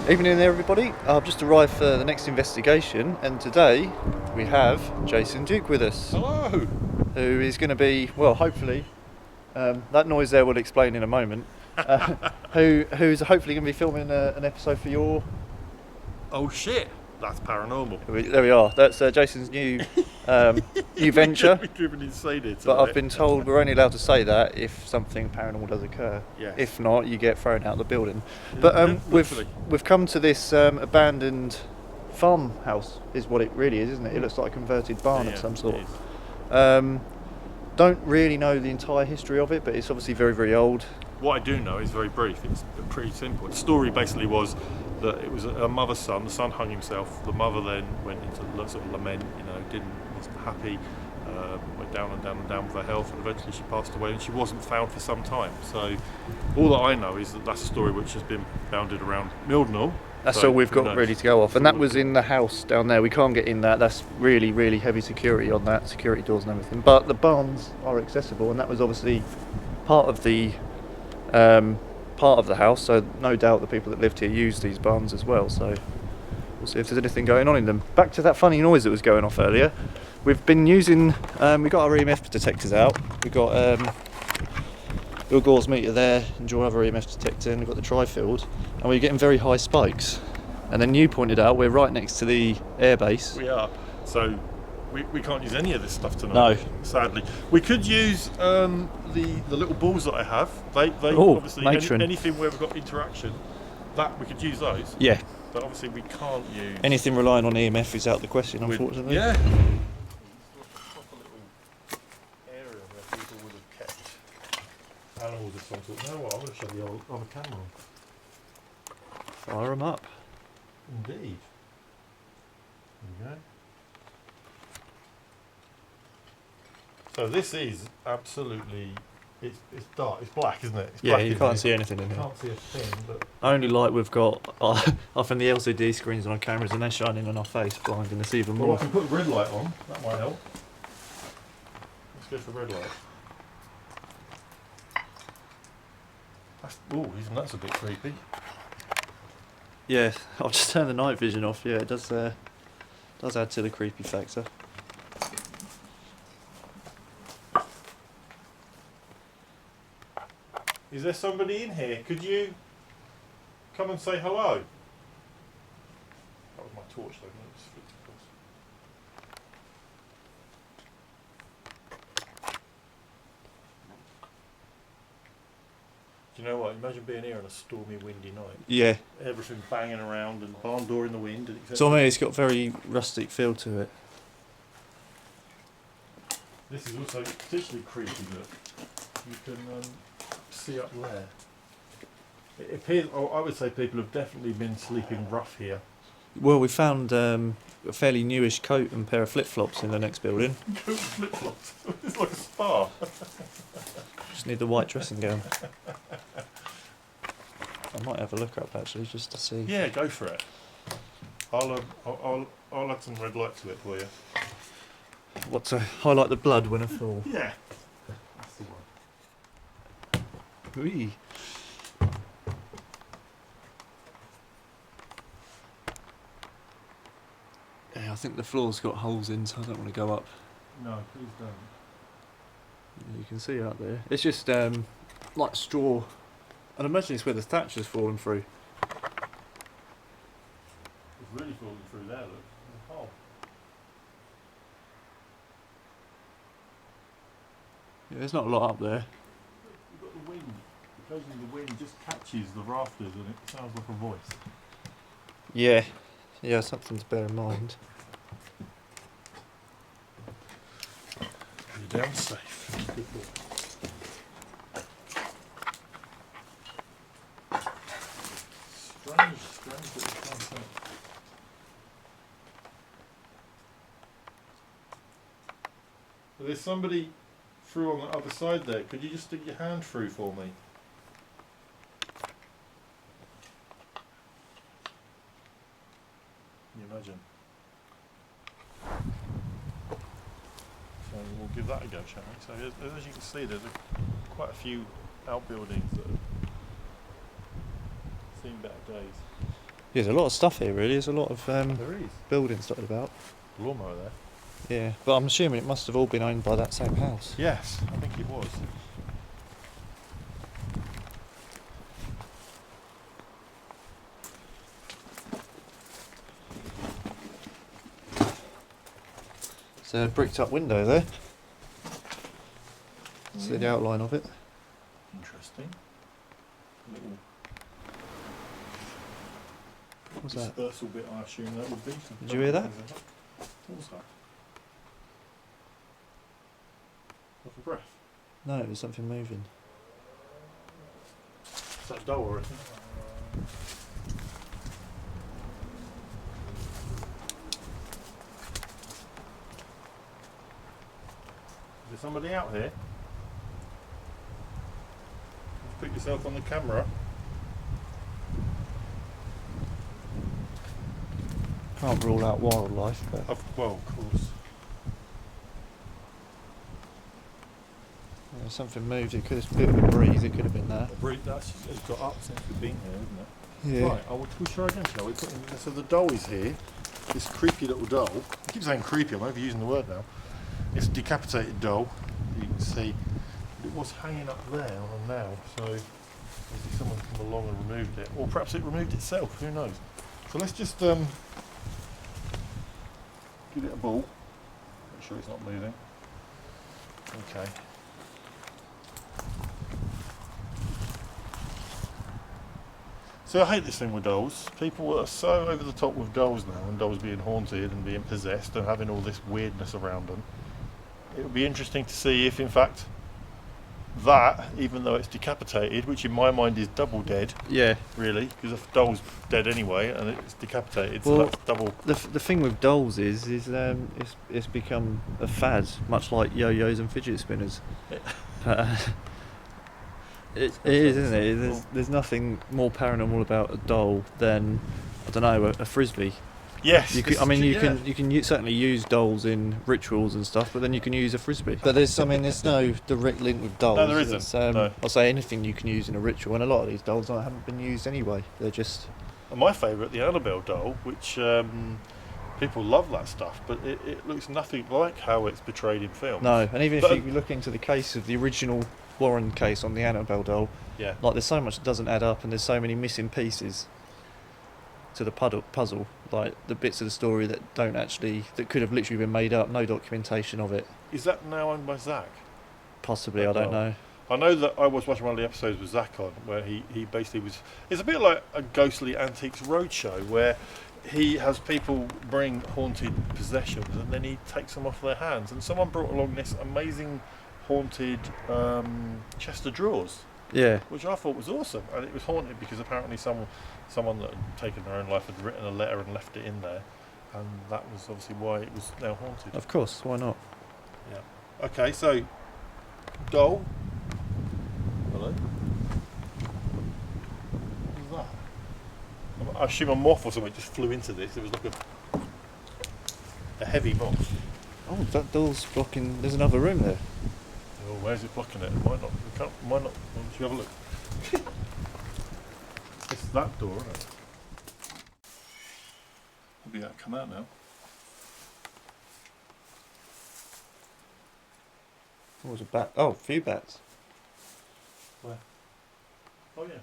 Evening there everybody, I've just arrived for the next investigation and today we have Jason Duke with us. Hello! Who is going to be, well hopefully, that noise there will explain in a moment, who's hopefully going to be filming an episode for your... Oh shit, that's paranormal. There we are, that's Jason's new venture. We've driven insane here But tonight. I've been told we're only allowed to say that if something paranormal does occur. Yes. If not, you get thrown out of the building. But we've come to this abandoned farmhouse, is what it really is, isn't it? It looks like a converted barn of some sort. Don't really know the entire history of it, but it's obviously very, very old. What I do know is very brief. It's pretty simple. The story basically was that it was a mother's son. The son hung himself. The mother then went into sort of lament. Wasn't happy. Went down and down and down with her health, and eventually she passed away, and she wasn't found for some time. So all that I know is that that's a story which has been bounded around Mildenhall. That's all we've got ready to go off, and that was in the house down there. We can't get in that. That's really, really heavy security on that, security doors and everything. But the barns are accessible, and that was obviously part of the house. So no doubt the people that lived here used these barns as well. So we'll see if there's anything going on in them. Back to that funny noise that was going off earlier. We've been using, we got our EMF detectors out. We got your Gauss meter there, and your other EMF detector, and we've got the tri-field, and we're getting very high spikes. And then you pointed out we're right next to the airbase. We are. So we can't use any of this stuff tonight. No. Sadly. We could use the little balls that I have. They obviously anything where we've got interaction, that we could use those. Yeah. But obviously we can't use anything relying on EMF is out of the question, unfortunately. Yeah. Animals of some sort. You know what? I'm going to show the other camera on. Fire them up. Indeed. There we go. So this is absolutely. It's dark. It's black, isn't it? It's yeah, black, you can't see anything in here. Can't see a thing. But only light we've got often the LCD screens on our cameras, and they're shining on our face, blinding us even more. Well, I can put the red light on. That might help. Let's go for red light. Oh, even that's a bit creepy. Yeah, I've just turned the night vision off. Yeah, it does add to the creepy factor. Is there somebody in here? Could you come and say hello? That was my torch though. Do you know what? Imagine being here on a stormy, windy night. Yeah. Everything banging around and barn door in the wind. So I mean, it's got a very rustic feel to it. This is also particularly creepy that you can see up there. It appears, I would say people have definitely been sleeping rough here. Well, we found a fairly newish coat and pair of flip-flops in the next building. Flip-flops? It's like a spa. Just need the white dressing gown. I might have a look up actually, just to see. Yeah, go for it. I'll add some red light to it for you. What, to highlight the blood when I fall? Yeah. That's the one. Whee. Yeah, I think the floor's got holes in, so I don't want to go up. No, please don't. You can see out there. It's just like straw. I'd imagine it's where the thatcher's fallen through. It's really falling through there, look. There's a hole. Yeah, there's not a lot up there. You've got the wind. Occasionally the wind just catches the rafters and it sounds like a voice. Yeah, something to bear in mind. You're down safe. Good boy. Strange little concept. But there's somebody through on the other side there. Could you just stick your hand through for me? Can you imagine? So we'll give that a go, shall we? So as you can see, there's quite a few outbuildings that have seen better days. There's a lot of stuff here, really. There's a lot of There is. buildings dotted about. Lawnmower there. Yeah, but I'm assuming it must have all been owned by that same house. Yes, I think it was. It's a bricked up window there. See the outline of it. Interesting. Little What's that? dispersal bit, I assume that would be. Did you hear that? What was that? Off a breath. No, it was something moving. Is that dull or anything? Is there somebody out here? Just put yourself on the camera. Can't rule out wildlife, but Well, of course. yeah, something moved. It could have been a bit of a breeze. It could have been that. That's it's got up since we've been here, isn't it? Yeah. Right, we'll try again, shall we? So the doll is here. This creepy little doll. I keep saying creepy, I'm overusing the word now. It's a decapitated doll. You can see it was hanging up there on a nail, so obviously someone come along and removed it. Or perhaps it removed itself, who knows. So let's just give it a ball. Make sure it's not moving. Okay. So I hate this thing with dolls. People are so over the top with dolls now, and dolls being haunted and being possessed and having all this weirdness around them. It would be interesting to see if, in fact, that, even though it's decapitated, which in my mind is double dead, Yeah. really, because a doll's dead anyway and it's decapitated, so Well, that's double. The thing with dolls is it's become a fad, much like yo-yos and fidget spinners. But, it is, isn't it? There's nothing more paranormal about a doll than, I don't know, a frisbee. Yes. You can certainly use dolls in rituals and stuff, but then you can use a frisbee. But there's no direct link with dolls. No, there isn't. No. I'll say anything you can use in a ritual, and a lot of these dolls haven't been used anyway. They're just. And my favourite, the Annabelle doll, which people love that stuff, but it looks nothing like how it's portrayed in films. No, and even if you look into the case of the original Warren case on the Annabelle doll, Yeah. like there's so much that doesn't add up, and there's so many missing pieces to the puzzle, like the bits of the story that could have literally been made up, no documentation of it. Is that now owned by Zach? Possibly, I don't know. I know that I was watching one of the episodes with Zach on, where he basically was. It's a bit like a ghostly antiques roadshow, where he has people bring haunted possessions and then he takes them off their hands. And someone brought along this amazing haunted chest of drawers. Yeah. Which I thought was awesome, and it was haunted because apparently someone that had taken their own life had written a letter and left it in there, and that was obviously why it was now haunted. Of course, why not? Yeah. Okay, so doll. Hello. What was that? I assume a moth or something just flew into this. It was like a heavy moth. Oh, that doll's blocking. There's another room there. Oh, where's it blocking it? Might not. Why not? Why don't you have a look? It's that door, isn't it? Maybe that'll come out now. Oh, there's a bat. Oh, a few bats. Where? Oh yeah.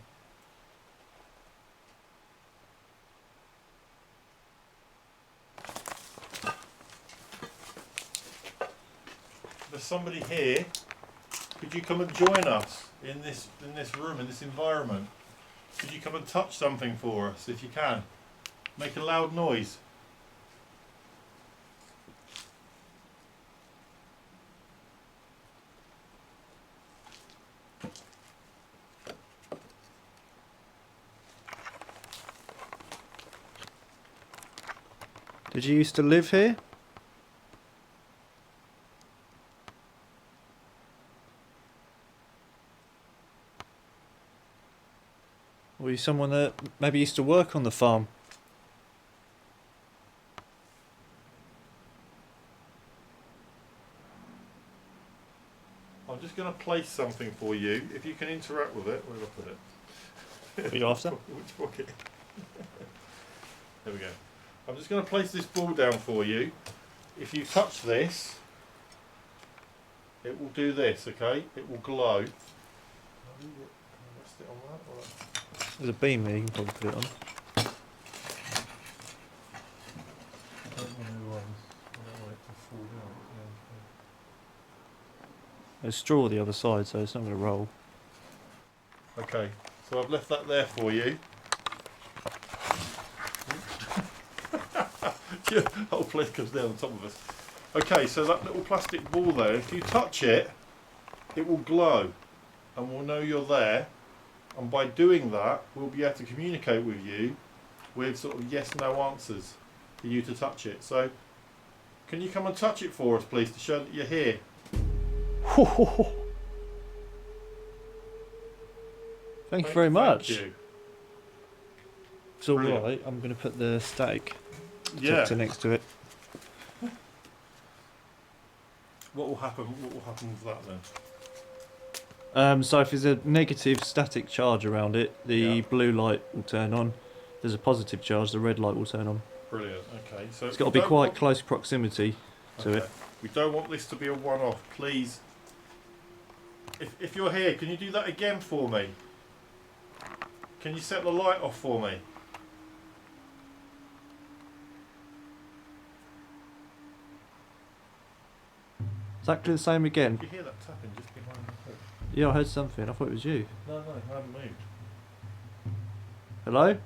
There's somebody here. Could you come and join us in this room, in this environment? Could you come and touch something for us if you can? Make a loud noise. Did you used to live here? Or were you someone that maybe used to work on the farm? I'm just going to place something for you. If you can interact with it, where did I put it? What are you after? Which pocket? There we go. I'm just going to place this ball down for you. If you touch this, it will do this, okay? It will glow. Can I rest it on that? Or... There's a beam there, you can probably put it on. I don't want it to fall down. There's straw the other side, so it's not going to roll. Okay, so I've left that there for you. Your whole place comes down on top of us. Okay, so that little plastic ball there, if you touch it, it will glow and we'll know you're there, and by doing that we'll be able to communicate with you with sort of yes no answers for you to touch it. So can you come and touch it for us please to show that you're here? Thank you very much. Thank you. It's all Brilliant. right. I'm going to put the static Yeah. detector next to it. What will happen with that then? So if there's a negative static charge around it, the Yeah. blue light will turn on. If there's a positive charge, the red light will turn on. Brilliant. Okay. So It's got to be quite close proximity to it. We don't want this to be a one-off, please. If you're here, can you do that again for me? Can you set the light off for me? Exactly the same again. Did you hear that tapping just behind the head? Yeah, I heard something. I thought it was you. No, I haven't moved. Hello?